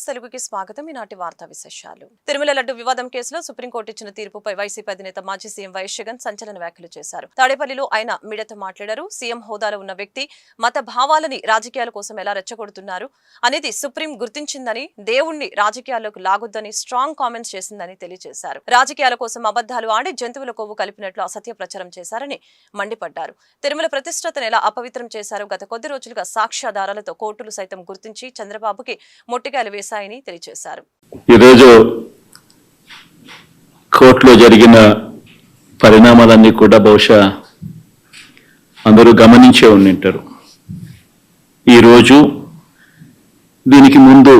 తెలుగుకి స్వాగతం. ఈనాటి వార్తా విశేషాలు. తిరుమల లడ్డు వివాదం కేసులో సుప్రీంకోర్టు ఇచ్చిన తీర్పుపై వైసీపీ అధినేత మాజీ సీఎం వైఎస్ జగన్ సంచలన వ్యాఖ్యలు చేశారు. తాడేపల్లిలో ఆయన మీడియాతో మాట్లాడారు. సీఎం హోదాలో ఉన్న వ్యక్తి మత భావాలని రాజకీయాల కోసం ఎలా రెచ్చగొడుతున్నారు అనేది సుప్రీం గుర్తించిందని, దేవుణ్ణి రాజకీయాల్లోకి లాగొద్దని స్ట్రాంగ్ కామెంట్స్ చేసిందని తెలియజేశారు. రాజకీయాల కోసం అబద్దాలు ఆడి జంతువుల కొవ్వు కలిపినట్లు అసత్య ప్రచారం చేశారని మండిపడ్డారు. తిరుమల ప్రతిష్టతను ఎలా అపవిత్రం చేశారో గత కొద్ది రోజులుగా సాక్ష్యాధారాలతో కోర్టులు సైతం గుర్తించి చంద్రబాబుకి మొట్టికాయలు వేశాయని తెలియజేశారు. ఈరోజు కోర్టులో జరిగిన పరిణామాలన్నీ కూడా బహుశా అందరూ గమనించే ఉండింటారు. ఈరోజు దీనికి ముందు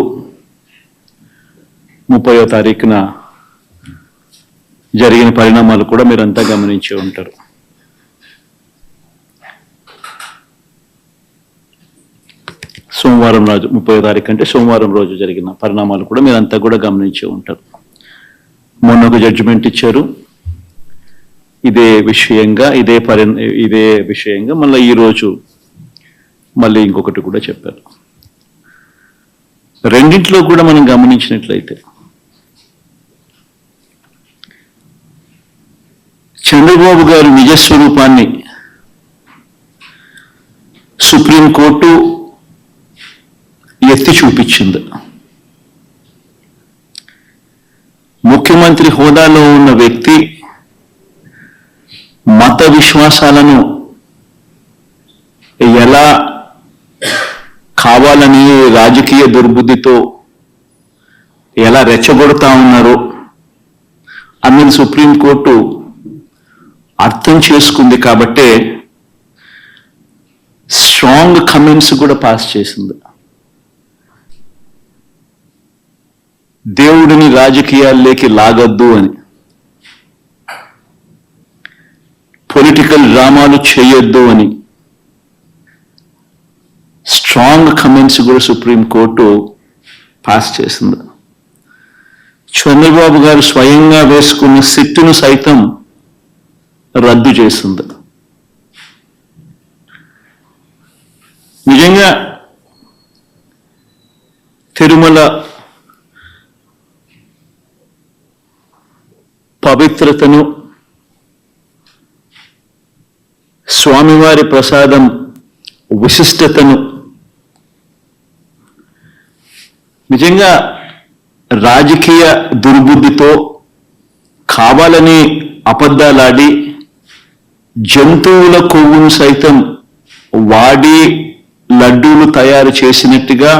30వ తారీఖున జరిగిన పరిణామాలు కూడా మీరంతా గమనించే ఉంటారు. సోమవారం రోజు 30వ తారీఖు అంటే సోమవారం రోజు జరిగిన పరిణామాలు కూడా మీరంతా కూడా గమనించే ఉంటారు. మొన్న ఒక జడ్జిమెంట్ ఇచ్చారు. ఇదే విషయంగా మళ్ళీ ఈరోజు మళ్ళీ ఇంకొకటి కూడా చెప్పారు. రెండింటిలో కూడా మనం గమనించినట్లయితే చంద్రబాబు గారి నిజస్వరూపాన్ని సుప్రీంకోర్టు ఎత్తి చూపించింది. ముఖ్యమంత్రి హోదాలో ఉన్న వ్యక్తి మత విశ్వాసాలను ఎలా కావాలని రాజకీయ దుర్బుద్ధితో ఎలా రెచ్చగొడతా ఉన్నారో అన్నది సుప్రీంకోర్టు అర్థం చేసుకుంది. కాబట్టే స్ట్రాంగ్ కమెంట్స్ కూడా పాస్ చేసింది. దేవుడిని రాజకీయాల్లోకి లాగద్దు అని, పొలిటికల్ డ్రామాలు చేయొద్దు అని స్ట్రాంగ్ కమెంట్స్ కూడా సుప్రీంకోర్టు పాస్ చేసింది. చంద్రబాబు గారు స్వయంగా వేసుకున్న సిట్టును సైతం రద్దు చేసింది. నిజంగా తిరుమల పవిత్రతను, స్వామివారి ప్రసాదం విశిష్టతను నిజంగా రాజకీయ దుర్బుద్ధితో కావాలని అబద్ధాలాడి జంతువుల కొవ్వును సైతం వాడి లడ్డూలు తయారు చేసినట్టుగా,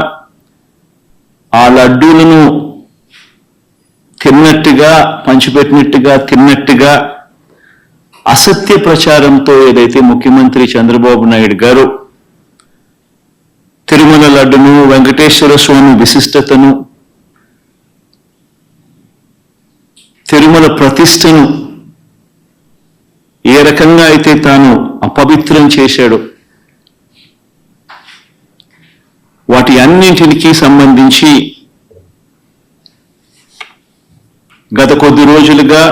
ఆ లడ్డూలను తిన్నట్టుగా, పంచిపెట్టినట్టుగా తిన్నట్టుగా అసత్య ప్రచారంతో ఏదైతే ముఖ్యమంత్రి చంద్రబాబు నాయుడు గారు తిరుమల లడ్డును, వెంకటేశ్వర స్వామి విశిష్టతను, తిరుమల ప్రతిష్టను ఏ రకంగా అయితే తాను అపవిత్రం చేశాడో వాటి అన్నింటికి సంబంధించి గత కొద్ది రోజులుగా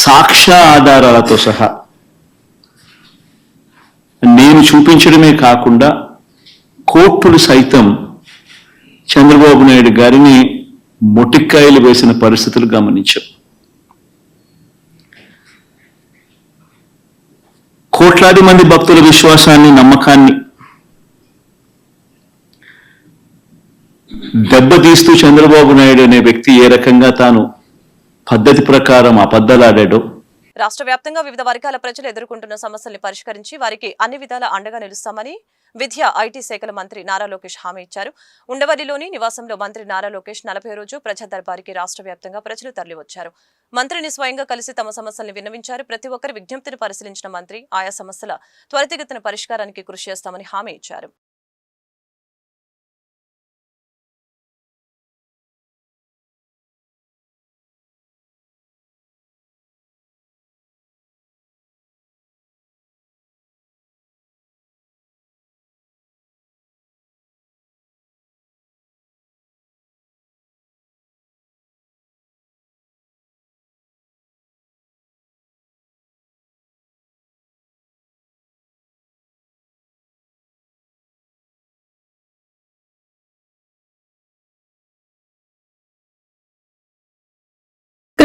సాక్ష్య ఆధారాలతో సహా నేను చూపించడమే కాకుండా కోర్టులు సైతం చంద్రబాబు నాయుడు గారిని మొటిక్కాయలు వేసిన పరిస్థితులు గమనించాం. కోట్లాది మంది భక్తుల విశ్వాసాన్ని, నమ్మకాన్ని దెబ్బతీస్తూ చంద్రబాబు నాయుడు అనే వ్యక్తి ఏ రకంగా తాను పద్ధతి ప్రకారం అబద్ధాలాడాడో, రాష్ట్ర వ్యాప్తంగా వివిధ వర్గాల ప్రజలు ఎదుర్కొంటున్న సమస్యల్ని పరిష్కరించి వారికి అన్ని విధాల అండగా నిలుస్తామని విద్యా, ఐటీ శాఖల మంత్రి నారా లోకేష్ హామీ ఇచ్చారు. ఉండవల్లిలోని నివాసంలో మంత్రి నారా లోకేష్ 40వ రోజు ప్రజా దర్బారికి రాష్ట్ర వ్యాప్తంగా ప్రజలు తరలివచ్చారు. మంత్రిని స్వయంగా కలిసి తమ సమస్యల్ని విన్నవించారు. ప్రతి ఒక్కరి విజ్ఞప్తిని పరిశీలించిన మంత్రి ఆయా సమస్యల త్వరితగతిన పరిష్కారానికి కృషి చేస్తామని హామీ ఇచ్చారు.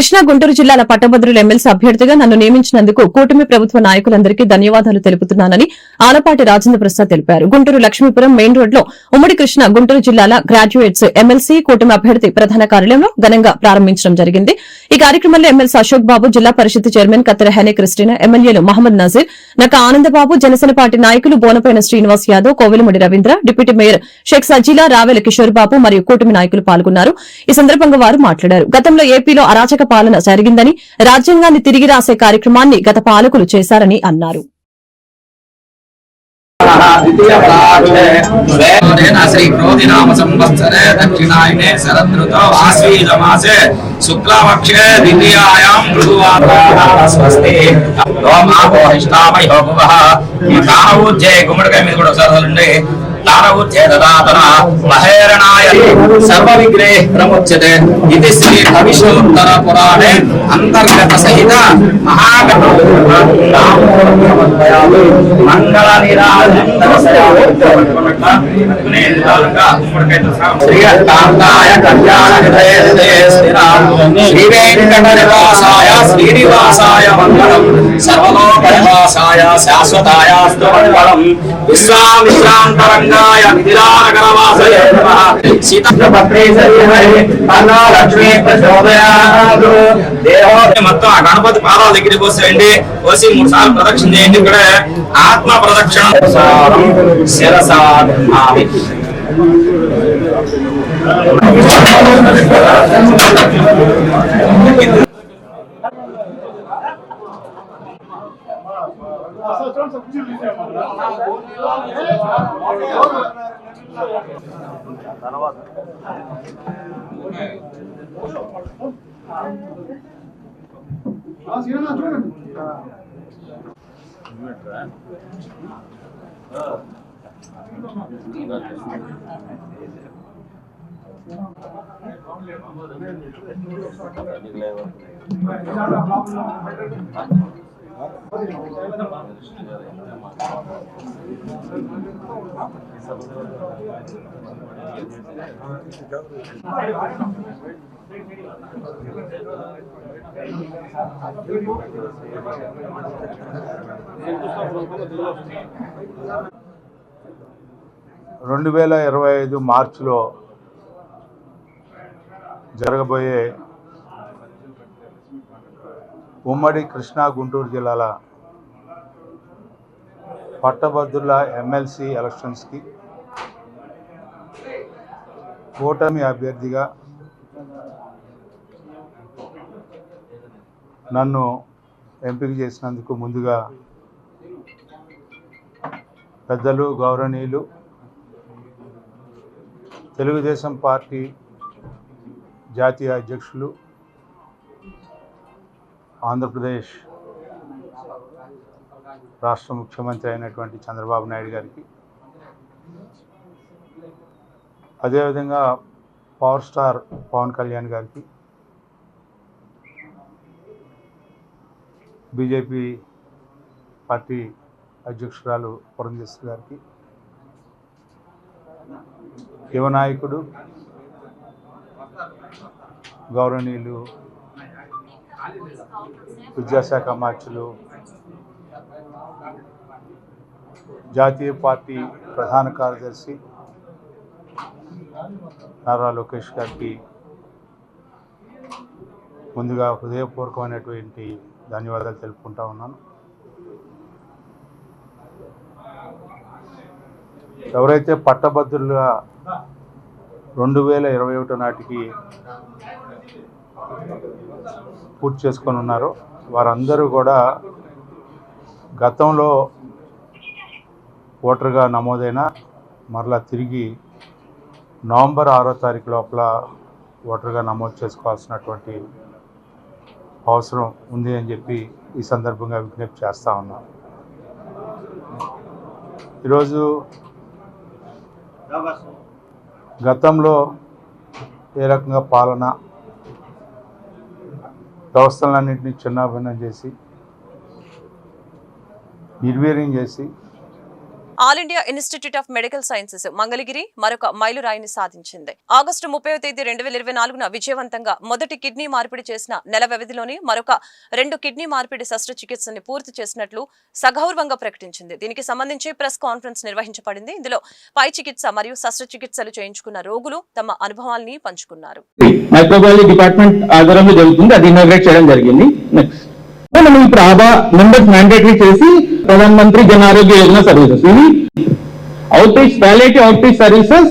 కృష్ణా గుంటూరు జిల్లాల పట్టభద్రుల ఎమ్మెల్సీ అభ్యర్థిగా నన్ను నియమించినందుకు కూటమి ప్రభుత్వ నాయకులందరికీ ధన్యవాదాలు తెలుపుతున్నానని ఆలపాటి రాజేంద్ర ప్రసాద్ తెలిపారు. గుంటూరు లక్ష్మీపురం మెయిన్ రోడ్ లో ఉమ్మడి కృష్ణా గుంటూరు జిల్లాల గ్రాడ్యుయేట్స్ ఎమ్మెల్సీ కూటమి అభ్యర్థి ప్రధాన కార్యాలయంలో ఘనంగా ప్రారంభించడం జరిగింది. ఈ కార్యక్రమంలో ఎమ్మెల్సీ అశోక్ బాబు, జిల్లా పరిషత్ చైర్మన్ కత్తెర హెనే క్రిస్టినా, ఎమ్మెల్యేలు మహమ్మద్ నజీర్, నక్క ఆనందబాబు, జనసేన పార్టీ నాయకులు బోనపైన శ్రీనివాస్ యాదవ్, కోవెలముడి రవీంద్ర, డిప్యూటీ మేయర్ షేక్ సజీలా, రావెల కిషోర్ బాబు మరియు కూటమి నాయకులు పాల్గొన్నారు. ఈ సందర్భంగా వారు మాట్లాడారు. గతంలో ఏపీలో అరాచక పాలన జరిగిందని, రాజ్యాంగాన్ని తిరిగి రాసే కార్యక్రమాన్ని గత పాలకులు చేశారని అన్నారు. శ్రీ క్రోధినామ సంవత్సరే దక్షిణాయనే శరదృతో ఆశ్వీజమాసే శుక్లపక్షే ద్వితీయాయాం మృదువారాః స్వస్తి రోమాపోహిష్టామయో భువః తానూజ్జే గుమ్మడికాయ మీద కూడా ఒకసారి తానూజ్జేదాతన మహేరణాయ సర్వ విగ్రహే ప్రముచ్యతే ఇది శ్రీ భవిష్యోత్తర పురాణే అంతర్గత సహిత మహాగణ మంగళ శ్రీకాంతాయ కళ్యాణ శ్రీ వెంకట నివాసాయ శ్రీనివాసాయ మంగళం సర్వలోక నివాసాయ శాశ్వతాయాస్తు మంగళం విశ్రాంతరంగాయ మిథిలానగరవాసయ నమః సీతాపత్రే సరిహరి అన్నా లక్ష్మీ ప్రచోదయాతు దేహో మొత్తం ఆ గణపతి పాదాల దగ్గరికి వస్తాయండి. వచ్చి 3 సార్లు ప్రదక్షిణ చేయండి. ఇక్కడ ఆత్మ ప్రదక్షిణ శిరసా ఆవి 2025 మార్చిలో జరగబోయే ఉమ్మడి కృష్ణా గుంటూరు జిల్లాల పట్టభద్రుల ఎమ్మెల్సీ ఎలక్షన్స్కి కూటమి అభ్యర్థిగా నన్ను ఎంపిక చేసినందుకు ముందుగా పెద్దలు, గౌరవనీయులు, తెలుగుదేశం పార్టీ జాతీయ అధ్యక్షులు, ఆంధ్రప్రదేశ్ రాష్ట్ర ముఖ్యమంత్రి అయినటువంటి చంద్రబాబు నాయుడు గారికి, అదేవిధంగా పవర్ స్టార్ పవన్ కళ్యాణ్ గారికి, బీజేపీ పార్టీ అధ్యక్షురాలు పురంధేశ్వరి గారికి, యువ నాయకుడు గౌరవనీయులు విద్యాశాఖ మార్చులు, జాతీయ పార్టీ ప్రధాన కార్యదర్శి నారా లోకేష్ గారికి ముందుగా హృదయపూర్వకమైనటువంటి ధన్యవాదాలు తెలుపుకుంటా ఉన్నాను. ఎవరైతే పట్టభద్రులుగా 2021 నాటికి పూర్తి చేసుకొని ఉన్నారో వారందరూ కూడా గతంలో ఓటర్గా నమోదైన మరలా తిరిగి నవంబర్ 6వ తారీఖు లోపల ఓటర్గా నమోదు చేసుకోవాల్సినటువంటి అవసరం ఉంది అని చెప్పి ఈ సందర్భంగా విజ్ఞప్తి చేస్తూ ఉన్నాను. ఈరోజు గతంలో ఏ రకంగా పాలన వ్యవస్థలన్నింటినీ చిన్నాభిన్నం చేసి నిర్వీర్యం చేసి all India institute of medical sciences Mangalagiri మరొక మైలురాయిని సాధించింది. ఆగస్టు 30వ తేదీ 2024న విజయవంతంగా మొదటి కిడ్నీ మార్పిడి చేసిన నెల వ్యవధిలోనే మరొక 2 కిడ్నీ మార్పిడి శస్త్రచికిత్సని పూర్తి చేసినట్లు సగౌరవంగా ప్రకటించింది. దీనికి సంబంధించి ప్రెస్ కాన్ఫరెన్స్ నిర్వహించబడింది. ఇందులో పై చికిత్స మరియు శస్త్రచికిత్సలు చేయించుకున్న రోగులు తమ అనుభవాల్ని పంచుకున్నారు. మైక్రోబయాలజీ డిపార్ట్మెంట్ ఆధ్వర్యంలో జరుగుతుంది, అది ఇనాగ్రేట్ చేయడం జరిగింది. నెక్స్ట్ మనం ఇప్పుడు ఆభా మెంబర్స్ మ్యాండేటరీ చేసి ప్రధాన మంత్రి జన ఆరోగ్య యోజన సర్వీసెస్ ఇవి out reach palliative out reach services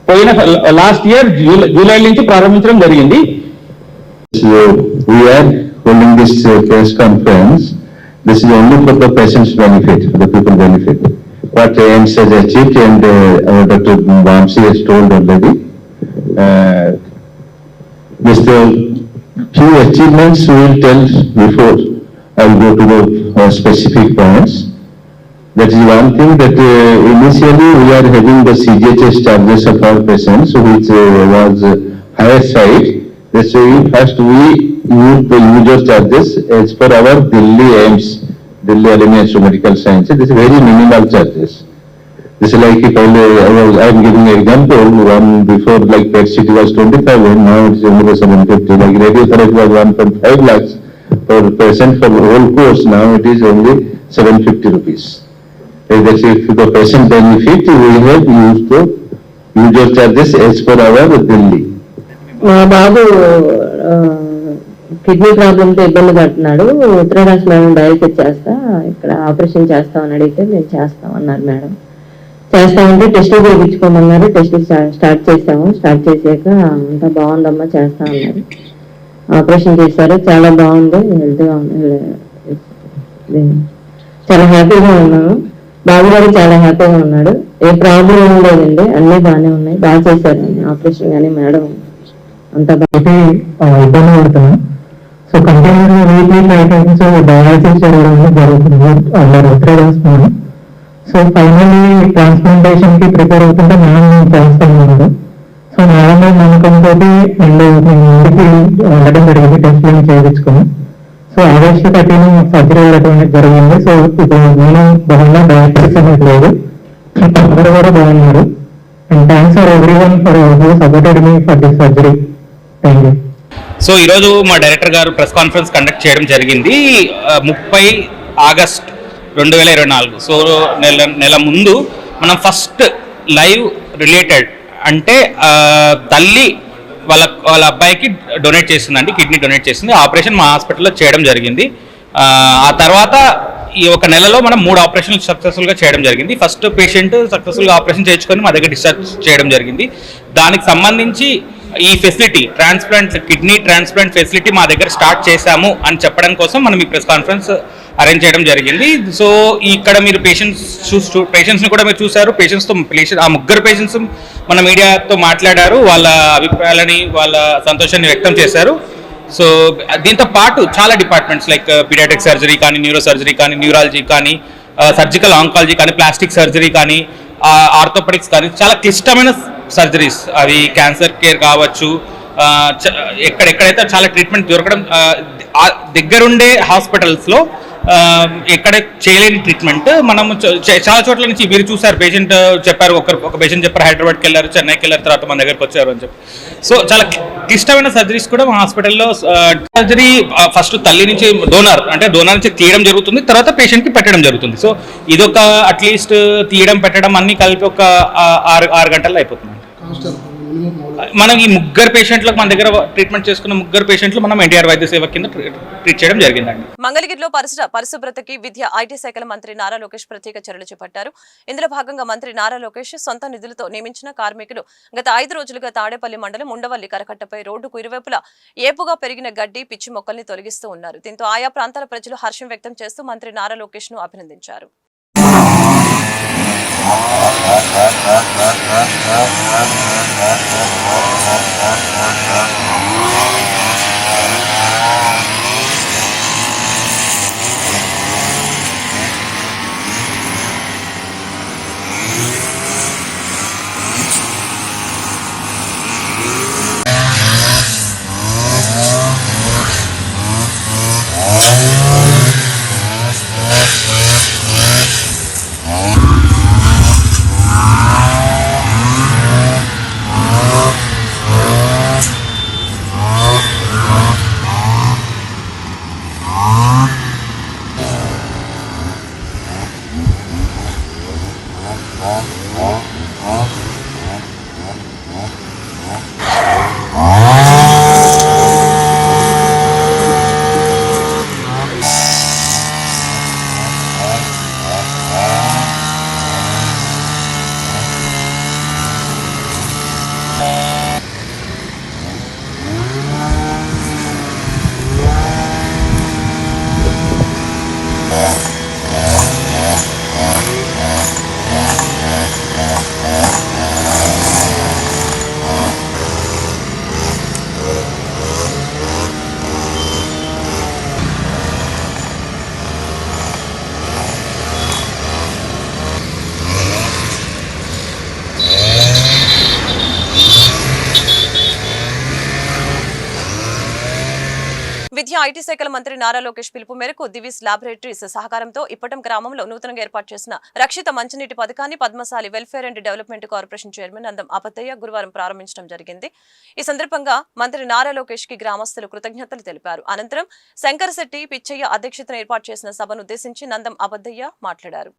పోయిన లాస్ట్ ఇయర్ జూలై నుంచి ప్రారంభించడం జరిగింది. We are holding this press conference. This is only for the patient's benefit, for the people benefit. What AIIMS has achieved, and Dr. Vamsi has told already. This few achievements we will tell before I will go to the specific points. That is one thing, that initially we are having the CGHS charges of our patients, which was higher side. That's why first we use the user charges as per our Delhi AIIMS, Delhi Academy of Medical Sciences. This is very minimal charges. This is like if I am giving an example, one before like PET CT was 25 and now it is only 750. Like radiotherapy was 1.5 lakhs per patient for the whole course. Now it is only 750 rupees. That's if the patient benefit, we have used the user charges as per our Delhi. మా బాబు kidney ప్రాబ్లంతో ఇబ్బంది పడుతున్నాడు. ఉత్తరరాజ్ madam dialysis చేస్తా, ఇక్కడ operation చేస్తామని అడిగితే మేము చేస్తామన్నారు మేడం. చేస్తామంటే టెస్టులు చేయించుకోమన్నారు. టెస్టులు స్టార్ట్ చేసాము. స్టార్ట్ చేసాక అంతా బాగుందమ్మా చేస్తా అన్నారు. ఆపరేషన్ చేశారు, చాలా బాగుంది, హెల్త్గా ఉంది, చాలా హ్యాపీగా ఉన్నాను. బాబు గారు చాలా హ్యాపీగా ఉన్నాడు. ఏ ప్రాబ్లం ఏం లేదండి, అన్నీ బాగానే ఉన్నాయి, బాగా చేశారు ఆపరేషన్. కానీ మేడం అంత బాగా ఇబ్బంది పడుతున్నాం. సో కంటిన్యూగా వీక్లీ 5 times డయాలసిస్ జరుగుతుంది అందరు ఉత్తరరాజ్ మేడం. సో ఫైనల్లీ ట్రాన్స్ప్లాంటేషన్ కి ప్రిపేర్ అవుతుంటే మేడం చేస్తాను. సో మేడం నమ్మకంతో అండ్ ఇంటికి వెళ్ళడం జరిగింది, టెస్ట్లను చేయించుకుని. సో ఆగస్టు 13 సర్జరీ వెళ్ళడం జరిగింది. సో ఇప్పుడు నేను బాగున్నా, డయాబెటిస్ అనేది లేదు, అందరూ కూడా బాగున్నారు. And thanks for everyone for who supported me for this surgery. Thank you. So ఈరోజు మా డైరెక్టర్ గారు ప్రెస్ కాన్ఫరెన్స్ కండక్ట్ చేయడం జరిగింది. 30 ఆగస్ట్ 2024. సో నెల ముందు మనం ఫస్ట్ లైవ్ రిలేటెడ్ అంటే తల్లి వాళ్ళ అబ్బాయికి డొనేట్ చేసిందండి, కిడ్నీ డొనేట్ చేసింది. ఆపరేషన్ మా హాస్పిటల్లో చేయడం జరిగింది. ఆ తర్వాత ఈ ఒక నెలలో మనం 3 ఆపరేషన్లు సక్సెస్ఫుల్గా చేయడం జరిగింది. ఫస్ట్ పేషెంట్ సక్సెస్ఫుల్గా ఆపరేషన్ చేయించుకొని మా దగ్గర డిశ్చార్జ్ చేయడం జరిగింది. దానికి సంబంధించి ఈ ఫెసిలిటీ కిడ్నీ ట్రాన్స్ప్లాంట్ ఫెసిలిటీ మా దగ్గర స్టార్ట్ చేశాము అని చెప్పడం కోసం మనం ఈ ప్రెస్ కాన్ఫరెన్స్ అరేంజ్ చేయడం జరిగింది. సో ఇక్కడ మీరు పేషెంట్స్ని కూడా మీరు చూశారు. ఆ 3 పేషెంట్స్ మన మీడియాతో మాట్లాడారు, వాళ్ళ అభిప్రాయాలని వాళ్ళ సంతోషాన్ని వ్యక్తం చేశారు. సో దీంతో పాటు చాలా డిపార్ట్మెంట్స్ లైక్ పీడియాట్రిక్ సర్జరీ కానీ, న్యూరో సర్జరీ కానీ, న్యూరాలజీ కానీ, సర్జికల్ ఆంకాలజీ కానీ, ప్లాస్టిక్ సర్జరీ కానీ, ఆర్థోపెడిక్స్ కానీ, చాలా క్లిష్టమైన సర్జరీస్, అవి క్యాన్సర్ కేర్ కావచ్చు, ఎక్కడెక్కడైతే చాలా ట్రీట్మెంట్ దొరకడం దగ్గరుండే హాస్పిటల్స్లో ఎక్కడ చేయలేని ట్రీట్మెంట్ మనము చాలా చోట్ల నుంచి మీరు చూసారు. పేషెంట్ చెప్పారు, ఒక పేషెంట్ చెప్పారు హైదరాబాద్కి వెళ్ళారు, చెన్నైకి వెళ్ళారు, తర్వాత మన దగ్గరకు వచ్చారు అని చెప్పి. సో చాలా క్లిష్టమైన సర్జరీస్ కూడా మా హాస్పిటల్లో సర్జరీ ఫస్ట్ తల్లి నుంచి డోనర్ నుంచి తీయడం జరుగుతుంది, తర్వాత పేషెంట్కి పెట్టడం జరుగుతుంది. సో ఇదొక అట్లీస్ట్ తీయడం పెట్టడం అన్ని కలిపి ఒక 6 గంటల్లో అయిపోతుంది. మనం ఈ 3 పేషెంట్లకు మన దగ్గర ట్రీట్మెంట్ చేసుకున్న 3 పేషెంట్లు మనం ఎన్టీఆర్ వైద్య సేవ కింద ట్రీట్ చేయడం జరిగిందండి. మంగళగిరిలో పరిశుభ్రతకి విద్య ఐటీ శాఖల మంత్రి నారా లోకేష్ ప్రత్యేక చర్యలు చేపట్టారు. ఇందులో భాగంగా మంత్రి నారా లోకేష్ సొంత నిధులతో నియమించిన కార్మికులు గత 5 రోజులుగా తాడేపల్లి మండలం ఉండవల్లి కరకట్టపై రోడ్డుకు ఇరువైపులా ఏపుగా పెరిగిన గడ్డి, పిచ్చి మొక్కల్ని తొలగిస్తూ ఉన్నారు. దీంతో ఆయా ప్రాంతాల ప్రజలు హర్షం వ్యక్తం చేస్తూ మంత్రి నారా లోకేష్ ను అభినందించారు. విద్యా ఐటీ శాఖల మంత్రి నారా లోకేష్ పిలుపు మేరకు దివిస్ ల్యాబొరేటరీస్ సహకారంతో ఇప్పటం గ్రామంలో నూతనంగా ఏర్పాటు చేసిన రక్షిత మంచినీటి పథకాన్ని Padmashali welfare and development corporation chairman Nandam Abaddayya గురువారం ప్రారంభించడం జరిగింది. ఈ సందర్భంగా మంత్రి నారా లోకేష్ కి గ్రామస్తులు కృతజ్ఞతలు తెలిపారు. అనంతరం శంకరశెట్టి పిచ్చయ్య అధ్యక్షతన ఏర్పాటు చేసిన సభను ఉద్దేశించి నందం అబద్దయ్య మాట్లాడారు.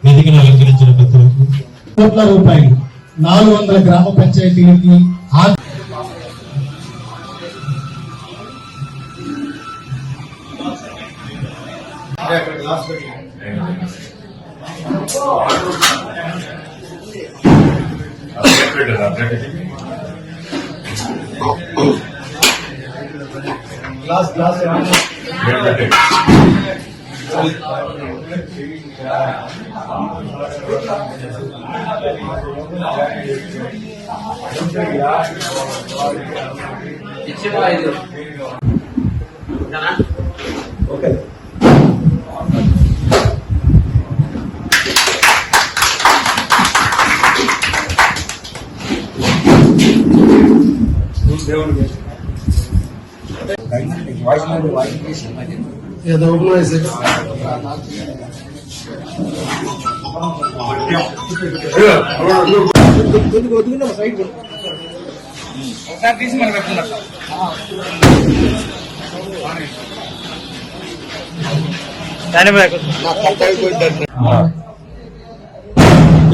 వేదికను అలంకరించిన పెద్దలకు కోట్ల రూపాయలు 400 గ్రామ పంచాయతీలకి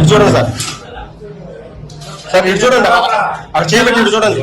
చూడండి సార్ ఇటు చూడండి అక్కడ చేయబెట్టి ఇటు చూడండి.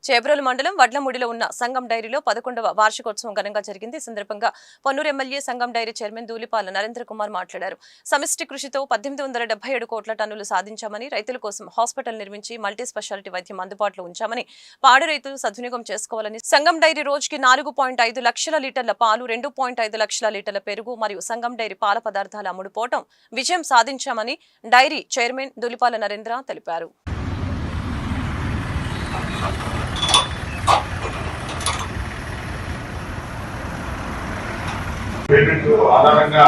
చేబ్రోలు మండలం వడ్లమూడిలో ఉన్న సంగం డైరీలో 11వ వార్షికోత్సవం ఘనంగా జరిగింది. ఈ సందర్భంగా పొన్నూరు ఎమ్మెల్యే సంగం డైరీ చైర్మన్ దూలిపాల నరేంద్ర కుమార్ మాట్లాడారు. సమిష్టి కృషితో 1877 కోట్ల టన్నులు సాధించామని, రైతుల కోసం హాస్పిటల్ నిర్మించి మల్టీ స్పెషాలిటీ వైద్యం అందుబాటులో ఉంచామని, పాడి రైతులు సద్వినియోగం చేసుకోవాలని, సంగం డైరీ రోజుకి 4.5 లక్షల లీటర్ల పాలు, 2.5 లక్షల లీటర్ల పెరుగు మరియు సంగం డైరీ పాల పదార్థాల అమ్ముడుపోవటం విజయం సాధించామని డైరీ చైర్మన్ దూలిపాల నరేంద్ర తెలిపారు. పేమెంట్ ఆధారంగా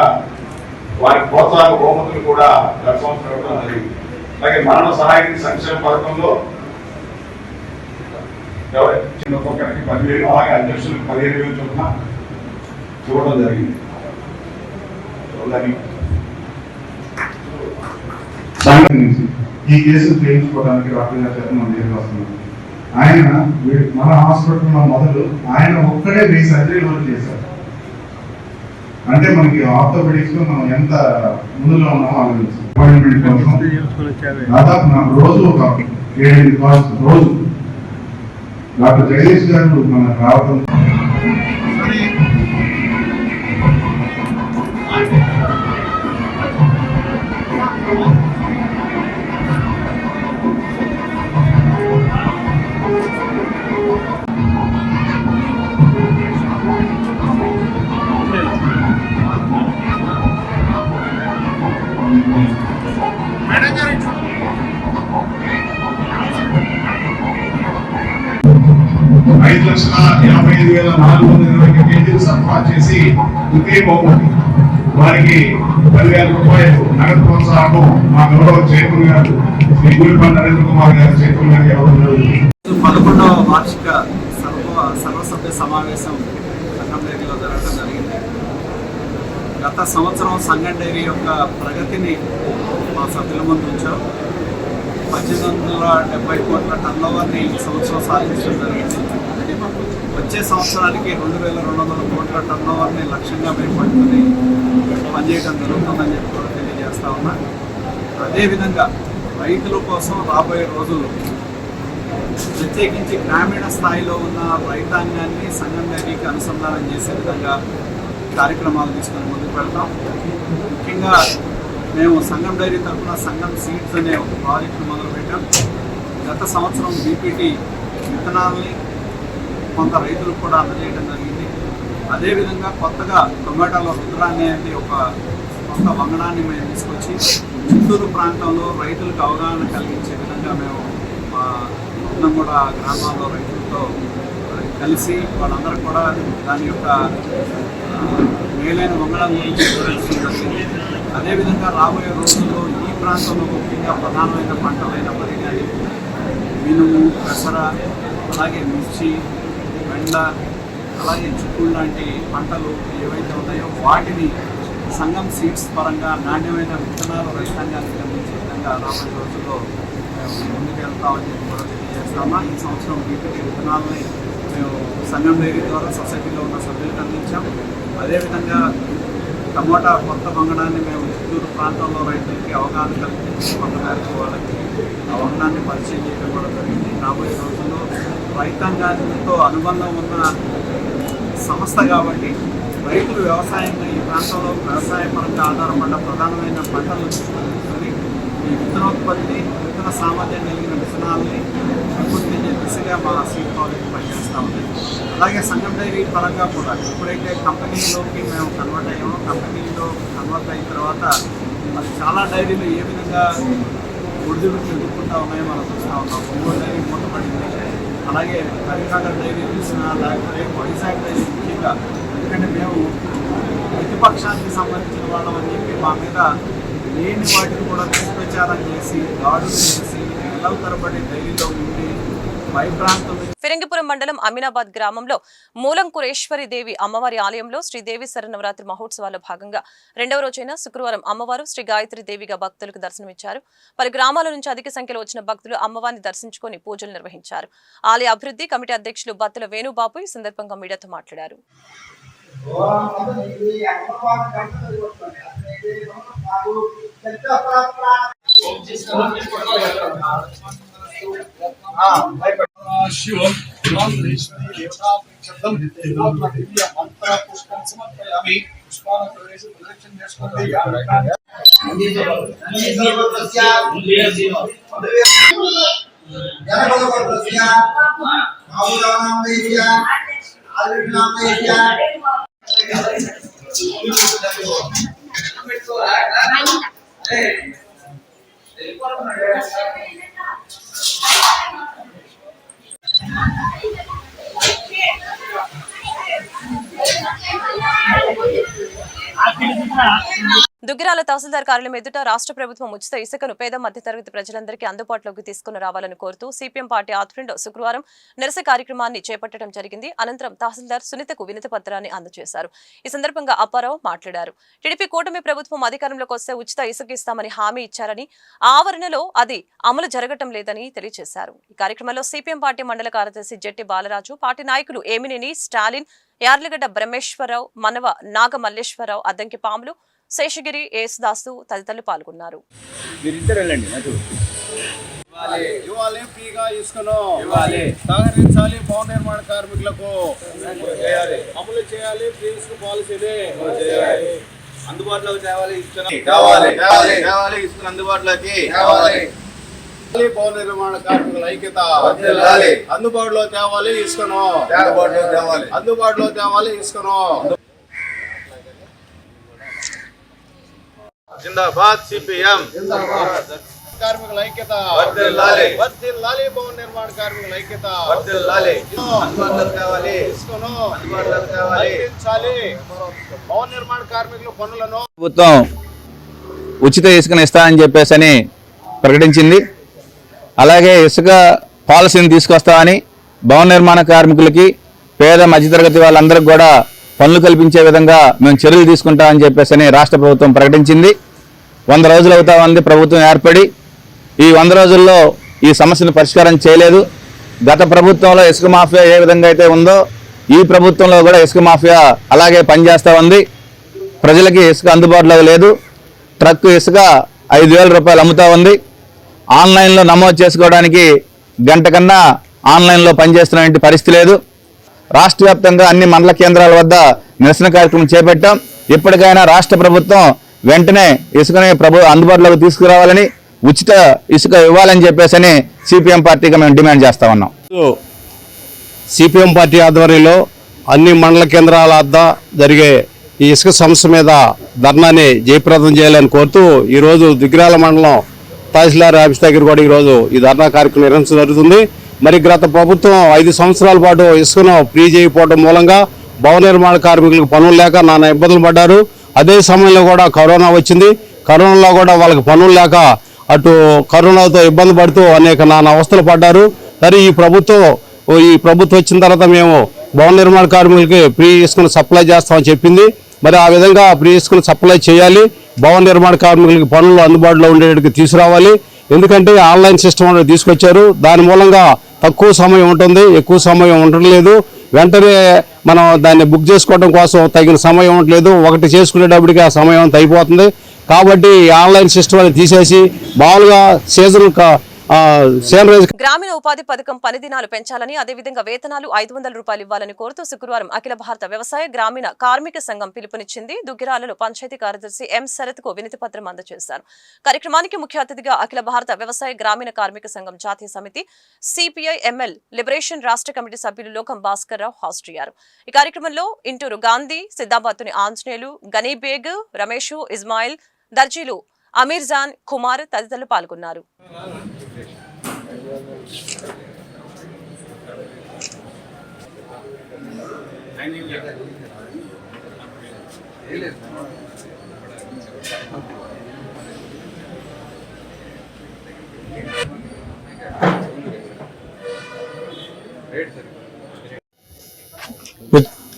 వారి ప్రోత్సాహక బహుమతులు కూడా గత సంవత్సరం ఇవ్వడం జరిగింది. అలాగే మరణ సహాయ సంక్షేమ పథకంలో ఒక్కొక్కరికి 10,000, అలాగే అధ్యక్షులకు 15,000 చొప్పున చూడడం జరిగింది. ఈ కేసులు చేయించుకోవడానికి రాష్ట్ర చేత మనం దగ్గర వస్తున్నాం. ఆయన మన హాస్పిటల్లో మొదలు ఆయన ఒక్కడే 1000 సర్జరీలు చేశారు. అంటే మనకి ఆర్థోపెడిక్స్ లో మనం ఎంత ముందులో ఉన్నామో ఆలోచించాం. అపాయింట్మెంట్ కోసం దాదాపు నాకు రోజు ఒక 7-8 కాల్స్ రోజు. డాక్టర్ జగదీష్ గారు మనకు రావడం కేజీలు సరఫరా చేసి ఒకే బహుమతి వారికి 10,000 రూపాయలు నగదు ప్రోత్సాహం మా గౌరవ చైర్మన్ గారు శ్రీ దూలిపాల నరేంద్ర కుమార్ గారు చైర్మన్ గారికి ఇవ్వడం జరుగుతుంది. 11వ వార్షిక సర్వసభ్య సమావేశం సంగం డైరీలో జరగడం జరిగింది. గత సంవత్సరం సంగం డైరీ యొక్క ప్రగతిని మా సభ్యుల ముందు ఉంచాం. 1870 కోట్ల టర్నోవర్ని ఈ సంవత్సరం సాధించడం జరిగింది. వచ్చే సంవత్సరానికి 2,200 కోట్ల టర్నోవర్ని లక్ష్యంగా పెట్టుకొని పనిచేయడం జరుగుతుందని చెప్పి కూడా తెలియజేస్తా ఉన్నా. అదేవిధంగా రైతుల కోసం రాబోయే రోజుల్లో ప్రత్యేకించి గ్రామీణ స్థాయిలో ఉన్న రైతాంగాన్ని సంఘం డైరీకి అనుసంధానం చేసే విధంగా కార్యక్రమాలు తీసుకొని ముందుకు వెళ్తాం. ముఖ్యంగా మేము సంఘం డైరీ తరఫున సంఘం సీడ్స్ అనే ఒక ప్రాజెక్టు మొదలుపెట్టాం. గత సంవత్సరం బీపీటీ విత్తనాలని కొంత రైతులకు కూడా అందజేయడం జరిగింది. అదేవిధంగా కొత్తగా టొమాటోలో రుద్రాన్ని అనేది ఒక కొత్త వంగడాన్ని మేము తీసుకొచ్చి చిత్తూరు ప్రాంతంలో రైతులకు అవగాహన కలిగించే విధంగా మేము మా కూడా గ్రామాల్లో రైతులతో కలిసి వాళ్ళందరూ కూడా దాని యొక్క మేలైన వంగడం గురించి వివరించడం జరిగింది. అదేవిధంగా రాబోయే రోజుల్లో ఈ ప్రాంతంలో ముఖ్యంగా ప్రధానమైన పంటలైన వరి కానీ, మినుము, పెసర, అలాగే మిర్చి, బెండ, అలాగే చిక్కుడు లాంటి పంటలు ఏవైతే ఉన్నాయో వాటిని సంఘం సీడ్స్ పరంగా నాణ్యమైన విత్తనాలు రైతాంగానికి అందించే విధంగా రాబోయే రోజుల్లో మేము ముందుకు వెళ్తామని చెప్పి కూడా తెలియజేస్తామా. ఈ సంవత్సరం బీపీటీ విత్తనాలని మేము సంఘం డైరీ ద్వారా సొసైటీలో ఉన్న సభ్యులకు అందించాం. అదేవిధంగా టమోటా కొత్త వంగడాన్ని మేము చిత్తూరు ప్రాంతంలో రైతులకి అవగాహన కల్పించి కొంత మేరకు వాళ్ళకి ఆ వంగడాన్ని పరిచయం చేయడం కూడా జరిగింది. రాబోయే రోజుల్లో రైతాంగానితో అనుబంధం ఉన్న సంస్థ కాబట్టి రైతులు వ్యవసాయంగా ఈ ప్రాంతంలో వ్యవసాయ పరంగా ఆధారపడ్డ ప్రధానమైన పంటలను తీసుకొని ఈ విత్తనోత్పత్తి, విత్తన సామర్థ్యం కలిగిన విత్తనాలని పెంపొందించే దిశగా మా సీడ్ కాలేజ్ పనిచేస్తూ ఉంది. అలాగే సంఘం డైరీ పరంగా కూడా ఎప్పుడైతే కంపెనీలోకి మేము కన్వర్ట్ అయ్యామో, కంపెనీలో కన్వర్ట్ అయిన తర్వాత అది చాలా డైరీలు ఏ విధంగా ఒడిదుడుకు ఎదుర్కొంటూ ఉన్నాయో మనం చూస్తూ ఉన్నాం. ఒంగోలు డైరీ మూతపడింది, అలాగే కరీంనగర్ డైరీ చూసినా, లేకపోతే వైజాగ్ డైరీ ముఖ్యంగా. ఎందుకంటే మేము ప్రతిపక్షానికి సంబంధించిన వాళ్ళం అని చెప్పి మా మీద లేని వాటిని కూడా దుష్ప్రచారం చేసి, దాడులు చేసి, నెలల తరబడి డైరీలో ఉండి భయప్రాంతం. ఫిరంగిపురం మండలం అమీనాబాద్ గ్రామంలో మూలంకురేశ్వరి దేవి అమ్మవారి ఆలయంలో శ్రీదేవి శరన్నవరాత్రి మహోత్సవాల్లో భాగంగా రెండవ రోజైన శుక్రవారం అమ్మవారు శ్రీ గాయత్రి దేవిగా భక్తులకు దర్శనమిచ్చారు. పలు గ్రామాల నుంచి అధిక సంఖ్యలో వచ్చిన భక్తులు అమ్మవారిని దర్శించుకుని పూజలు నిర్వహించారు. ఆలయ అభివృద్ధి కమిటీ అధ్యక్షులు బత్తుల వేణుబాబు ఈ సందర్భంగా మీడియాతో మాట్లాడారు. దుగ్గిరాల తహసీల్దార్ కార్యాలయం ఎదుట రాష్ట్ర ప్రభుత్వం ఉచిత ఇసుకను పేద మధ్యతరగతి ప్రజలందరికీ అందుబాటులోకి తీసుకుని రావాలని కోరుతూ సిపిఎం పార్టీ ఆధ్వర్యంలో శుక్రవారం నిరసన కార్యక్రమాన్ని చేపట్టడం జరిగింది. అనంతరం తహసీల్దార్ సునీతకు వినతి పత్రాన్ని అందజేశారు. ఈ సందర్భంగా అప్పారావు మాట్లాడారు. టీడీపీ కూటమి ప్రభుత్వం అధికారంలోకి వస్తే ఉచిత ఇసుక ఇస్తామని హామీ ఇచ్చారని, ఆవరణలో అది అమలు జరగటం లేదని తెలియజేశారు. ఈ కార్యక్రమంలో సిపిఎం పార్టీ మండల కార్యదర్శి జెట్టి బాలరాజు, పార్టీ నాయకులు ఏమినేని స్టాలిన్, యార్లగడ్డ బ్రహ్మేశ్వరరావు, మనవ నాగమల్లేశ్వరరావు, అద్దంకి పాములు, శేషగిరి, యేసుదాసు తదితరులు పాల్గొన్నారు. సహకరించాలి భవన నిర్మాణ కార్మికులకు, అమలు చేయాలి పాలసీని, అందుబాటులోకి తేవాలి ఇసుక అందుబాటులోకి, భవన నిర్మాణ కార్మికుల ఐక్యత, అందుబాటులో తేవాలి ఇసుకను, అందుబాటులో తేవాలి ఇసుకను. జిందాబాద్ సిపిఎం. కార్మికుల ఐక్యత వర్ధిల్లాలి, భవన నిర్మాణ కార్మికుల ఐక్యత వర్ధిల్లాలి, అందుబాటులోకి తేవాలి ఇసుకను, అందుబాటులోకి తేవాలి భవన నిర్మాణ కార్మికుల పనులను. ప్రభుత్వం ఉచిత ఇసుకను ఇస్తామని చెప్పేసి ప్రకటించింది. అలాగే ఇసుక పాలసీని తీసుకొస్తామని భవన నిర్మాణ కార్మికులకి, పేద మధ్యతరగతి వాళ్ళందరికీ కూడా పనులు కల్పించే విధంగా మేము చర్యలు తీసుకుంటామని చెప్పేసి రాష్ట్ర ప్రభుత్వం ప్రకటించింది. 100 రోజులు అవుతా ఉంది ప్రభుత్వం ఏర్పడి. ఈ 100 రోజుల్లో ఈ సమస్యను పరిష్కారం చేయలేదు. గత ప్రభుత్వంలో ఇసుక మాఫియా ఏ విధంగా అయితే ఉందో ఈ ప్రభుత్వంలో కూడా ఇసుక మాఫియా అలాగే పనిచేస్తూ ఉంది. ప్రజలకి ఇసుక అందుబాటులో లేదు. ట్రక్ ఇసుక 5,000 రూపాయలు అమ్ముతూ ఉంది. ఆన్లైన్లో నమోదు చేసుకోవడానికి గంట కన్నా ఆన్లైన్లో పనిచేస్తున్న పరిస్థితి లేదు. రాష్ట్ర వ్యాప్తంగా అన్ని మండల కేంద్రాల వద్ద నిరసన కార్యక్రమం చేపట్టాం. ఇప్పటికైనా రాష్ట్ర ప్రభుత్వం వెంటనే ఇసుకని అందుబాటులోకి తీసుకురావాలని, ఉచిత ఇసుక ఇవ్వాలని చెప్పేసి సిపిఎం పార్టీగా మేము డిమాండ్ చేస్తా ఉన్నాం. సిపిఎం పార్టీ ఆధ్వర్యంలో అన్ని మండల కేంద్రాల వద్ద జరిగే ఈ ఇసుక సమస్య మీద ధర్నాని జయప్రదం చేయాలని కోరుతూ ఈరోజు దుగ్గిరాల మండలం తహసీల్దార్ ఆఫీస్ దగ్గర కూడా ఈరోజు ఈ ధర్నా కార్యక్రమం నిర్వహించడం జరుగుతుంది. మరి గత ప్రభుత్వం 5 సంవత్సరాల పాటు ఇసుకను ఫ్రీ చేయకపోవడం మూలంగా భవన నిర్మాణ కార్మికులకు పనులు లేక నానా ఇబ్బందులు పడ్డారు. అదే సమయంలో కూడా కరోనా వచ్చింది. కరోనాలో కూడా వాళ్ళకి పనులు లేక అటు కరోనాతో ఇబ్బంది పడుతూ అనేక నానా అవస్థలు పడ్డారు. మరి ఈ ప్రభుత్వం వచ్చిన తర్వాత మేము భవన నిర్మాణ కార్మికులకి ఫ్రీ ఇసుకను సప్లై చేస్తామని చెప్పింది. మరి ఆ విధంగా ఫ్రీ ఇసుకను సప్లై చేయాలి. భవన నిర్మాణ కార్మికులకి పనులు అందుబాటులో ఉండేటికి తీసుకురావాలి. ఎందుకంటే ఆన్లైన్ సిస్టమ్ అనేది తీసుకొచ్చారు. దాని మూలంగా తక్కువ సమయం ఉంటుంది, ఎక్కువ సమయం ఉండట్లేదు. వెంటనే మనం దాన్ని బుక్ చేసుకోవడం కోసం తగిన సమయం ఉండట్లేదు. ఒకటి చేసుకునేటప్పటికి ఆ సమయం అంతా అయిపోతుంది. కాబట్టి ఆన్లైన్ సిస్టమ్ అనేది తీసేసి మామూలుగా గ్రామీణ ఉపాధి పథకం పని దినాలు పెంచాలని, అదేవిధంగా వేతనాలు 500 రూపాయలు ఇవ్వాలని కోరుతూ శుక్రవారం అఖిల భారత వ్యవసాయ గ్రామీణ కార్మిక సంఘం పిలుపునిచ్చింది. దుగ్గిరాలలో పంచాయతీ కార్యదర్శి ఎం శరత్ కు వినతి పత్రం అందజేశారు. కార్యక్రమానికి ముఖ్య అతిథిగా అఖిల భారత వ్యవసాయ గ్రామీణ కార్మిక సంఘం జాతీయ సమితి సిపిఐ ఎంఎల్ లిబరేషన్ రాష్ట్ర కమిటీ సభ్యులు లోకం భాస్కర్ రావు హాజరయ్యారు. ఈ కార్యక్రమంలో ఇంటూరు గాంధీ, సిద్దాబాద్తుని ఆంజనేయులు, గనీబేగ్, రమేష్, ఇస్మాయిల్, దర్జీలు అమీర్ జాన్, కుమార్ తదితరులు పాల్గొన్నారు.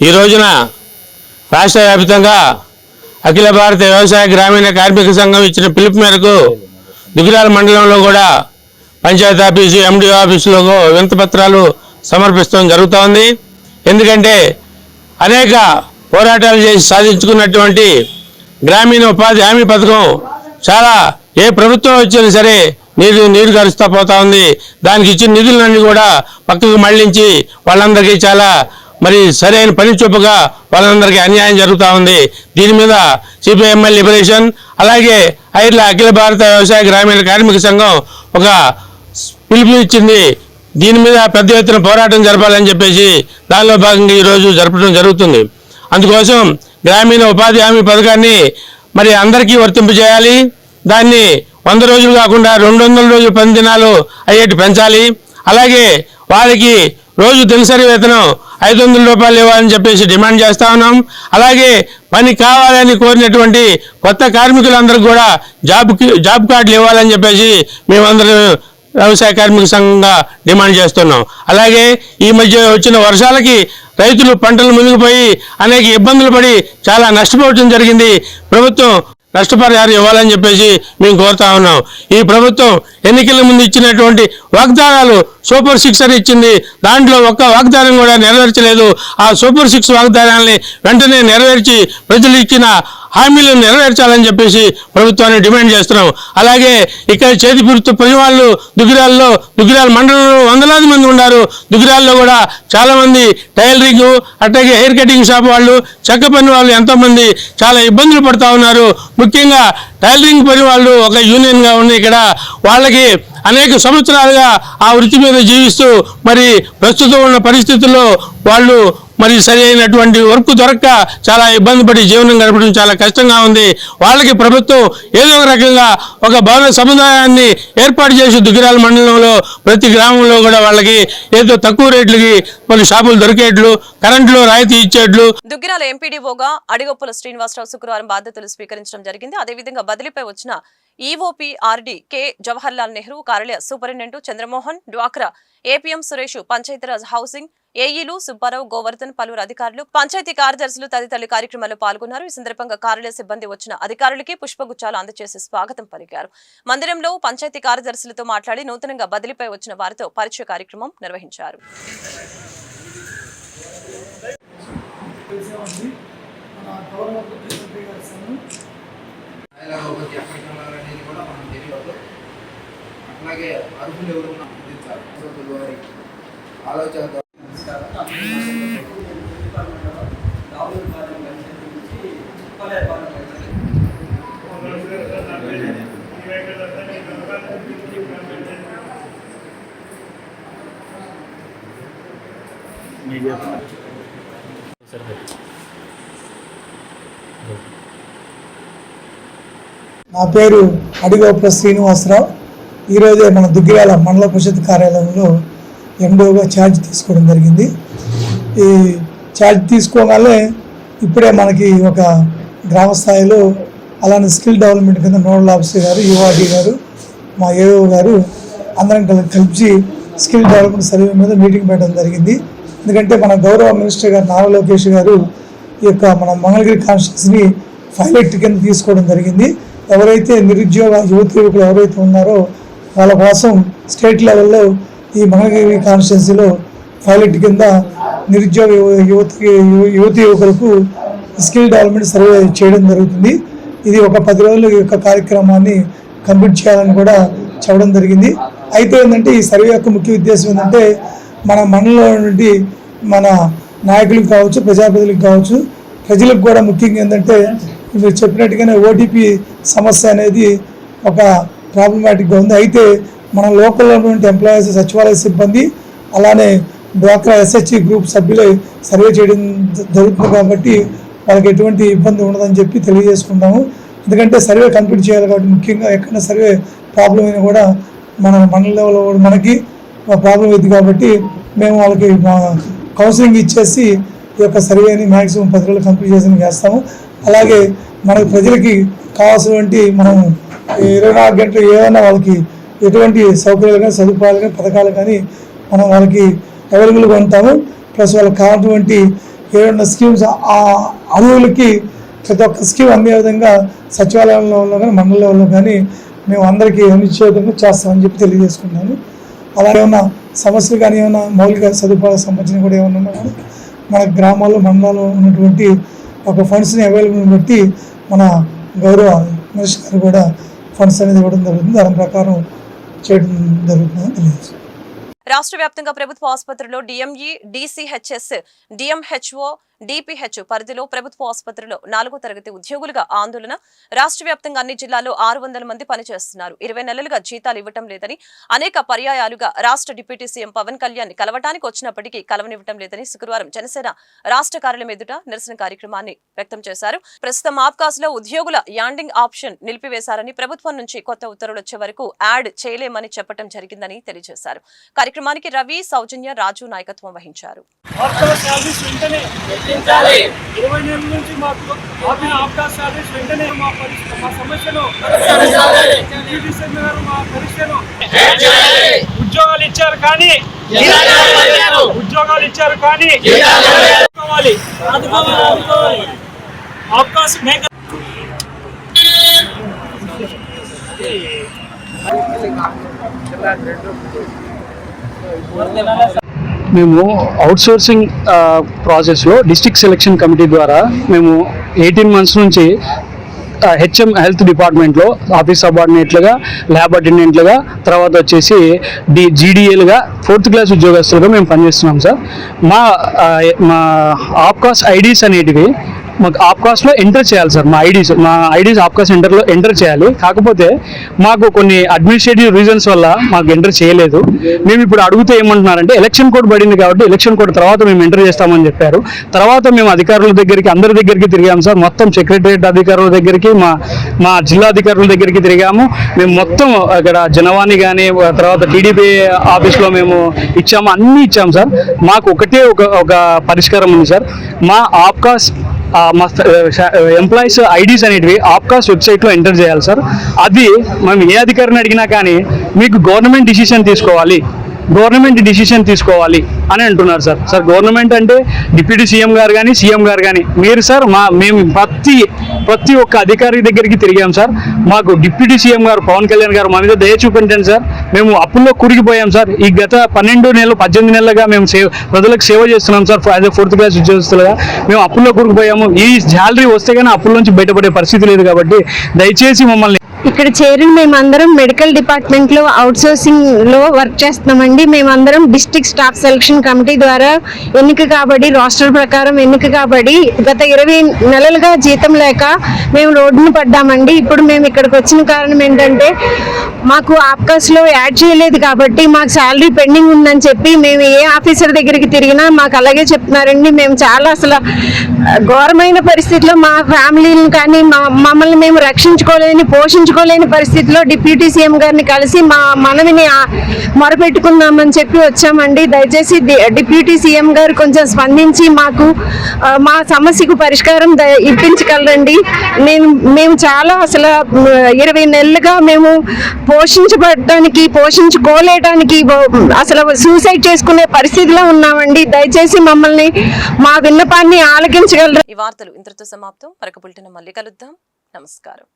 ఈ రోజున రాష్ట్ర వ్యాప్తంగా అఖిల భారత వ్యవసాయ గ్రామీణ కార్మిక సంఘం ఇచ్చిన పిలుపు మేరకు దుగ్గిరాల మండలంలో కూడా పంచాయతీ ఆఫీసు, ఎండిఓ ఆఫీసులో వినతి పత్రాలు సమర్పిస్తడం జరుగుతూ ఉంది. ఎందుకంటే అనేక పోరాటాలు చేసి సాధించుకున్నటువంటి గ్రామీణ ఉపాధి హామీ పథకం చాలా ఏ ప్రభుత్వం వచ్చినా సరే నీరు గరుస్తూ పోతా ఉంది. దానికి ఇచ్చిన నిధులన్నీ కూడా పక్కకు మళ్లించి వాళ్ళందరికీ చాలా సరైన పని చూపగా వాళ్ళందరికీ అన్యాయం జరుగుతూ ఉంది. దీని మీద సిపిఐఎంఎల్ లిబరేషన్ అలాగే అఖిల భారత వ్యవసాయ గ్రామీణ కార్మిక సంఘం ఒక పిలుపునిచ్చింది. దీని మీద పెద్ద ఎత్తున పోరాటం జరపాలని చెప్పేసి దానిలో భాగంగా ఈరోజు జరపడం జరుగుతుంది. అందుకోసం గ్రామీణ ఉపాధి హామీ పథకాన్ని అందరికీ వర్తింపజేయాలి. దాన్ని 100 రోజులు కాకుండా 200 రోజులు పని దినాలు అయ్యేట్టు పెంచాలి. అలాగే వారికి రోజు దినసరి వేతనం 500 రూపాయలు ఇవ్వాలని చెప్పేసి డిమాండ్ చేస్తా ఉన్నాం. అలాగే పని కావాలని కోరినటువంటి కొత్త కార్మికులందరికీ కూడా జాబ్ కార్డులు ఇవ్వాలని చెప్పేసి మేమందరం వ్యవసాయ కార్మిక సంఘంగా డిమాండ్ చేస్తున్నాం. అలాగే ఈ మధ్య వచ్చిన వర్షాలకి రైతులు పంటలు మునిగిపోయి అనేక ఇబ్బందులు పడి చాలా నష్టపోవడం జరిగింది. ప్రభుత్వం నష్టపరిహారం ఇవ్వాలని చెప్పేసి మేము కోరుతా ఉన్నాం. ఈ ప్రభుత్వం ఎన్నికల ముందు ఇచ్చినటువంటి వాగ్దానాలు సూపర్ 6 అని ఇచ్చింది. దాంట్లో ఒక్క వాగ్దానం కూడా నెరవేర్చలేదు. ఆ సూపర్ 6 వాగ్దానాలని వెంటనే నెరవేర్చి ప్రజలు ఇచ్చిన హామీలను నెరవేర్చాలని చెప్పేసి ప్రభుత్వాన్ని డిమాండ్ చేస్తున్నాం. అలాగే ఇక్కడ చేతి వృత్తి పని వాళ్ళు దుగ్గిరాల మండలంలో వందలాది మంది ఉన్నారు. దుగ్గిరాల్లో కూడా చాలా మంది టైలరింగ్, అట్లాగే హెయిర్ కటింగ్ షాప్ వాళ్ళు, చెక్క పని వాళ్ళు ఎంతోమంది చాలా ఇబ్బందులు పడుతూ ఉన్నారు. ముఖ్యంగా టైలరింగ్ పని వాళ్ళు ఒక యూనియన్గా ఉంది. ఇక్కడ వాళ్ళకి అనేక సంవత్సరాలుగా ఆ వృత్తి మీద జీవిస్తూ ప్రస్తుతం ఉన్న పరిస్థితుల్లో వాళ్ళు సరి అయినటువంటి వర్క్ దొరక్క చాలా ఇబ్బంది పడి జీవనం గడపడం చాలా కష్టంగా ఉంది. వాళ్ళకి ప్రభుత్వం ఏదో ఒక రకంగా ఒక భవన సముదాయాన్ని ఏర్పాటు చేసి దుగ్గిరాల మండలంలో ప్రతి గ్రామంలో కూడా వాళ్ళకి ఏదో తక్కువ రేట్లకి షాపులు దొరికేట్లు, కరెంటులో రాయితీ ఇచ్చేట్లు. దుగ్గిరాల ఎంపీడీఓగా అడిగొప్పుల శ్రీనివాసరావు శుక్రవారం బాధ్యతలు స్వీకరించడం జరిగింది. అదేవిధంగా బదిలీపై వచ్చిన EOP RD K Jawaharlal Nehru, కార్యాలయ సూపరింటెండెంట్ చంద్రమోహన్, డ్వాక్రా ఏపీఎం సురేష్, పంచాయతీరాజ్ హౌసింగ్ ఏఈలు సుబ్బారావు, గోవర్ధన్, పలువురు అధికారులు, పంచాయతీ కార్యదర్శులు తదితరులు కార్యక్రమాల్లో పాల్గొన్నారు. ఈ సందర్భంగా కార్యాలయ సిబ్బంది వచ్చిన అధికారులకి పుష్పగుచ్చాలు అందజేసి స్వాగతం పలికారు. మందిరంలో పంచాయతీ కార్యదర్శులతో మాట్లాడి నూతనంగా బదిలీపై వచ్చిన వారితో పరిచయ కార్యక్రమం నిర్వహించారు. అలాగే అర్హులు ఎవరున్నా గుర్తించాలి. వారి ఆలోచన నా పేరు అడిగోప శ్రీనివాసరావు. ఈరోజే మన దుగ్గిరాల మండల పరిషత్ కార్యాలయంలో ఎండోగా ఛార్జ్ తీసుకోవడం జరిగింది. ఈ ఛార్జ్ తీసుకోగానే ఇప్పుడే మనకి ఒక గ్రామ స్థాయిలో అలానే స్కిల్ డెవలప్మెంట్ కింద నోడల్ ఆఫీసర్ గారు, యుఆర్డీ గారు, మా ఏఓ గారు అందరం కలిసి స్కిల్ డెవలప్మెంట్ సర్వే మీద మీటింగ్ పెట్టడం జరిగింది. ఎందుకంటే మన గౌరవ మినిస్టర్ గారు నారా లోకేష్ గారు ఈ యొక్క మన మంగళగిరి కాన్స్టిట్యూన్సీని పైలట్ కింద తీసుకోవడం జరిగింది. ఎవరైతే నిరుద్యోగ యువకులు ఎవరైతే ఉన్నారో వాళ్ళ కోసం స్టేట్ లెవెల్లో ఈ మంగళగిరి కాన్స్టిట్యున్సీలో పైలట్ కింద నిరుద్యోగ యువకులకు స్కిల్ డెవలప్మెంట్ సర్వే చేయడం జరుగుతుంది. ఇది ఒక 10 రోజులు ఈ యొక్క కార్యక్రమాన్ని కంప్లీట్ చేయాలని కూడా చెప్పడం జరిగింది. అయితే ఏంటంటే ఈ సర్వే యొక్క ముఖ్య ఉద్దేశం ఏంటంటే మన మండలంలో నుండి మన నాయకులకు కావచ్చు, ప్రజాప్రతినిధులకు కావచ్చు, ప్రజలకు కూడా ముఖ్యంగా ఏంటంటే మీరు చెప్పినట్టుగానే ఓటీపీ సమస్య అనేది ఒక ప్రాబ్లమాటిక్గా ఉంది. అయితే మన లోకల్లో ఉన్నటువంటి ఎంప్లాయీస్, సచివాలయ సిబ్బంది, అలానే డ్వాక్రా ఎస్హెచ్ఈ గ్రూప్ సభ్యులే సర్వే చేయడం జరుగుతుంది కాబట్టి వాళ్ళకి ఎటువంటి ఇబ్బంది ఉండదని చెప్పి తెలియజేసుకుంటాము. ఎందుకంటే సర్వే కంప్లీట్ చేయాలి కాబట్టి ముఖ్యంగా ఎక్కడైనా సర్వే ప్రాబ్లం అయినా కూడా మన మండల లెవెల్లో మనకి ప్రాబ్లం అవుతుంది కాబట్టి మేము వాళ్ళకి కౌన్సిలింగ్ ఇచ్చేసి ఈ యొక్క సర్వేని మ్యాక్సిమం 10 రోజులు కంప్లీట్ చేస్తాము. అలాగే మనకు ప్రజలకి కావాల్సినటువంటి మనం 24 గంటలు ఏదైనా వాళ్ళకి ఎటువంటి సౌకర్యాలు కానీ, సదుపాయాలు కానీ, పథకాలు కానీ మనం వాళ్ళకి అవైలబుల్గా ఉంటాము. ప్లస్ వాళ్ళకి కావాల్సినటువంటి ఏదైనా స్కీమ్స్ ఆ అర్హులకి ప్రతి ఒక్క స్కీమ్ అందే విధంగా సచివాలయంలో కానీ, మండల లెవెల్లో కానీ మేము అందరికీ ఇచ్చే విధంగా చేస్తామని చెప్పి తెలియజేసుకున్నాను. అలాగే ఏమైనా సమస్యలు కానీ, ఏమైనా మౌలిక సదుపాయాలకు సంబంధించిన కూడా ఏమైనా ఉన్నా కానీ మన గ్రామాల్లో, మండలాల్లో ఉన్నటువంటి ఒక ఫండ్స్ని అవైలబుల్ బట్టి మన గౌరవ మినిస్టర్ గారు కూడా ఫండ్స్ అనేది ఇవ్వడం జరుగుతుంది. దాని ప్రకారం చేయడం జరుగుతుందని తెలియజేస్తుంది. రాష్ట్ర వ్యాప్తంగా ప్రభుత్వ ఆసుపత్రుల్లో డిఎంఈ, డిసిహెచ్ఎస్, డిఎంహెచ్ఓ, డిపిహెచ్ పరిధిలో ప్రభుత్వ ఆసుపత్రిలో 4వ తరగతి ఉద్యోగులుగా ఆందోళన. రాష్ట్ర వ్యాప్తంగా అన్ని జిల్లాల్లో 600 మంది పనిచేస్తున్నారు. 20 నెలలుగా జీతాలు ఇవ్వటం లేదని, అనేక పర్యాయాలుగా రాష్ట్ర డిప్యూటీ సీఎం పవన్ కళ్యాణ్ కలవటానికి వచ్చినప్పటికీ కలవనివ్వటం లేదని శుక్రవారం జనసేన రాష్ట్ర కార్యాలయం ఎదుట నిరసన కార్యక్రమాన్ని వ్యక్తం చేశారు. ప్రస్తుతం ఆప్కాస్ లో ఉద్యోగుల యాండింగ్ ఆప్షన్ నిలిపివేశారని, ప్రభుత్వం నుంచి కొత్త ఉత్తర్వులు వచ్చే వరకు యాడ్ చేయలేమని చెప్పడం జరిగిందని తెలియజేశారు. కార్యక్రమానికి రవి, సౌజన్య, రాజు నాయకత్వం వహించారు. 20 నెలల నుంచి మాకు ఆప్కాస్ సర్వీస్ వెంటనే మా సమస్యను ఉద్యోగాలు ఇచ్చారు కానీ ఆప్కాస్ మేము అవుట్సోర్సింగ్ ప్రాసెస్లో డిస్ట్రిక్ట్ సెలక్షన్ కమిటీ ద్వారా మేము 18 months నుంచి హెచ్ఎం హెల్త్ డిపార్ట్మెంట్లో ఆఫీస్ సబార్డినేట్లుగా, ల్యాబ్ అటెండెంట్లుగా, తర్వాత వచ్చేసి జీడీఏలుగా 4th క్లాస్ ఉద్యోగస్తులుగా మేము పనిచేస్తున్నాం సార్. మా ఆప్కాస్ ఐడీస్ అనేటివి మాకు ఆప్కాస్లో ఎంటర్ చేయాలి సార్. మా ఐడీస్ ఆప్కాస్ ఎంటర్ చేయాలి. కాకపోతే మాకు కొన్ని అడ్మినిస్ట్రేటివ్ రీజన్స్ వల్ల మాకు ఎంటర్ చేయలేదు. మేము ఇప్పుడు అడిగితే ఏమంటున్నారంటే ఎలక్షన్ కోడ్ పడింది కాబట్టి ఎలక్షన్ కోడ్ తర్వాత మేము ఎంటర్ చేస్తామని చెప్పారు. తర్వాత మేము అధికారుల దగ్గరికి, అందరి దగ్గరికి తిరిగాము సార్. మొత్తం సెక్రటరియట్ అధికారుల దగ్గరికి, మా జిల్లా అధికారుల దగ్గరికి తిరిగాము. మేము మొత్తం అక్కడ జనవాణి కానీ, తర్వాత టీడీపీ ఆఫీస్లో మేము ఇచ్చాము, అన్నీ ఇచ్చాము సార్. మాకు ఒకటే ఒక పరిష్కారం ఉంది సార్. మా ఆప్కాస్ మా ఎంప్లాయీస్ ఐడీస్ అనేటివి ఆప్కాస్ వెబ్సైట్లో ఎంటర్ చేయాలి సార్. అది మేము ఏ అధికారిని అడిగినా కానీ మీకు గవర్నమెంట్ డిసిషన్ తీసుకోవాలి అని అంటున్నారు సార్. సార్ గవర్నమెంట్ అంటే డిప్యూటీ సీఎం గారు కానీ, సీఎం గారు కానీ, మీరు సార్ మేము ప్రతి ఒక్క అధికారి దగ్గరికి తిరిగాం సార్. మాకు డిప్యూటీ సీఎం గారు పవన్ కళ్యాణ్ గారు మా మీద దయ చూపించండి సార్. మేము అప్పుల్లో కురిగిపోయాం సార్. ఈ గత 12 నెలలు 18 నెలలుగా మేము ప్రజలకు సేవ చేస్తున్నాం sir. As a 4th class ఉద్యోగస్తులుగా మేము అప్పుల్లో కురిగిపోయాము. ఈ శాలరీ వస్తే కానీ అప్పుల నుంచి బయటపడే పరిస్థితి లేదు కాబట్టి దయచేసి మమ్మల్ని ఇక్కడ చేరిన మేమందరం మెడికల్ డిపార్ట్మెంట్ లో అవుట్ సోర్సింగ్ లో వర్క్ చేస్తున్నామండి. మేమందరం డిస్ట్రిక్ట్ స్టాఫ్ సెలక్షన్ కమిటీ ద్వారా ఎన్నిక కాబడి రోస్టర్ ప్రకారం ఎన్నిక కాబడి గత 20 నెలలుగా జీతం లేక మేము రోడ్డును పడ్డామండి. ఇప్పుడు మేము ఇక్కడికి వచ్చిన కారణం ఏంటంటే మాకు ఆప్కాస్ లో యాడ్ చేయలేదు కాబట్టి మాకు శాలరీ పెండింగ్ ఉందని చెప్పి మేము ఏ ఆఫీసర్ దగ్గరికి తిరిగినా మాకు అలాగే చెప్తున్నారండి. మేము చాలా అసలు ఘోరమైన పరిస్థితిలో మా ఫ్యామిలీని కానీ మమ్మల్ని మేము రక్షించుకోలేని పోషించుకోలేని పరిస్థితిలో డిప్యూటీ సీఎం గారిని కలిసి మా మనవిని మొరపెట్టుకుందామని చెప్పి వచ్చామండి. దయచేసి డిప్యూటీ సీఎం గారు కొంచెం స్పందించి మాకు మా సమస్యకు పరిష్కారం ఇప్పించగలరండి. మేము చాలా అసలు 20 నెలలుగా మేము పోషించుకోలేటానికి అసలు సూసైడ్ చేసుకునే పరిస్థితిలో ఉన్నామండి. దయచేసి మమ్మల్ని మా విన్నపాన్ని ఆలకించగలరు. ఈ వార్తలు ఇంతటితో సమాప్తం. మరొక బులెటిన్ మళ్ళీ కలుద్దాం. నమస్కారం.